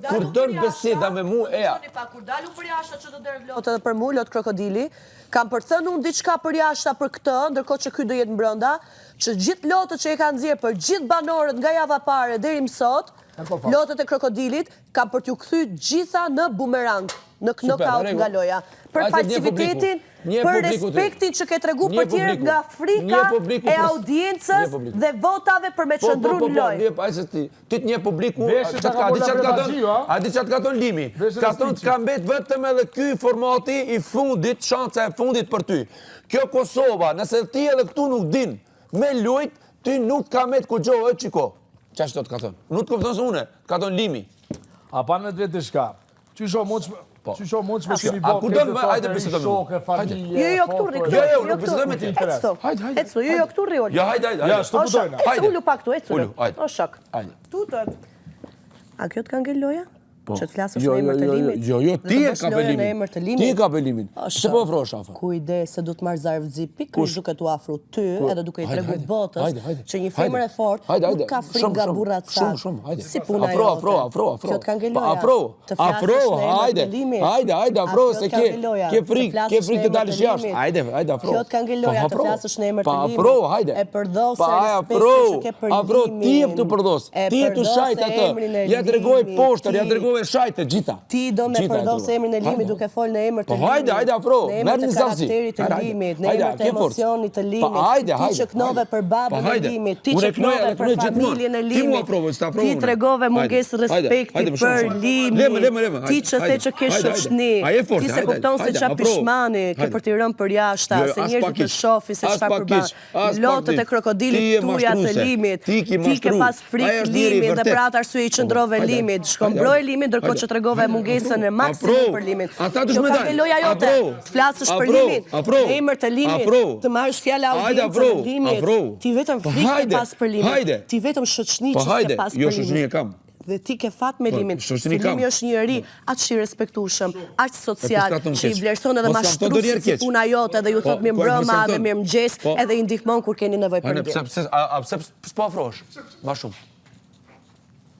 kur dën beseda me mu, eja. Kur dalu për jashtë që të dërë lotë dhe për mu, lotë krokodili, kam përthënë unë diçka për jashta për këtë, ndërkohë që ky do jetë mbrënda, që gjithë lotët që e kanë nxjerrë për gjithë banorët nga java pare deri më sot, lotët e krokodilit, kam për t'ju kthy gjitha në bumerang, në knockout nga loja. Për falsifitetin, për respektin që ke tregu për tjerët nga frika e audiencës dhe votave për me qëndru në lojë. Ti të një publiku, a di qatë ka tonë limi, ka tonë të ka mbet vetëm edhe ky formati i fundit, shanca e fundit për ty. Kjo Kosova, nëse ti edhe këtu nuk din me lujt, ti nuk ka met ku gjohë, qiko. Qa që të ka thonë? Nuk të këpëtonë së une, ka tonë limi. A pa në të vetë të shka? Qysho mund që me kemi a kur dënë me, hajde besedoj me mu. Jo, këtu rri, nuk besedoj me ti. Ecto, jo, këtu rri, Olli. Ja, hajde. Ja, shtu budojna. Ecto, ullu pak tu, ecto. O shok. Hajde. Tutët. A kjo të ka ngell loja? Që të flasësh në emër të limit? Jo, ti e ka belimin. Ti e ka belimin. Se po ofro shafa. Kujde se du të marrë zarvëzi pikërisht duke t'u afru ty, edhe duke i tregu botës, që një femër e fort nuk ka frikë nga burrat sa. Si puna jote. Afro. Kjo të ka ngell loja. Afro, hajde, afro, se ke frikë të dalësh jashtë. Hajde, afro. Kjo të ka ngell loja të flasësh në emër të limit. Afro, hajde. E përdose respektin që ke për limin. Afro, ti e të përdose. Ti e të shajt atë. Ja dregoj poshtër, ja dregoj shajtë gjitha. Ti do me përdose emrin e limit duke fol në emër të limit. Hajde, afro. Në emër të karakterit të limit, në emër të emocionit të limit. Ti që knove për babën e limit, ti që knove për familjen e limit, ti tregove mungesë respekti për limit, ti që the që ke shoqni, ti se kupton se qa pishmani ke për t'i rënë për jashta, se njerëzit të shofi se çfarë përban. Lotët e krokodilit tuja të limit, ti ke pas frikë limit dhe për atë arsye i qëndrove limit, shkombroj limit ndërkohë që tregove mungesën e maksimum për limit. Kjo ka ke loja jote, flasësh për limit, në emër të limit, të marrësh fjala audiencën e limit, ti vetëm frikë ke pas për limit, ti vetëm shoqni që ke pas për limit. Dhe ti ke fat me limin, se limi është njëri aq i respektueshëm, aq social, që i vlerëson edhe mashtruesi si puna jote dhe ju thot mirëmbrëma dhe mirëmëngjes, edhe i ndihmon kur keni nevojë për ndihmë. A pse s'po afrohesh? Ma shumë.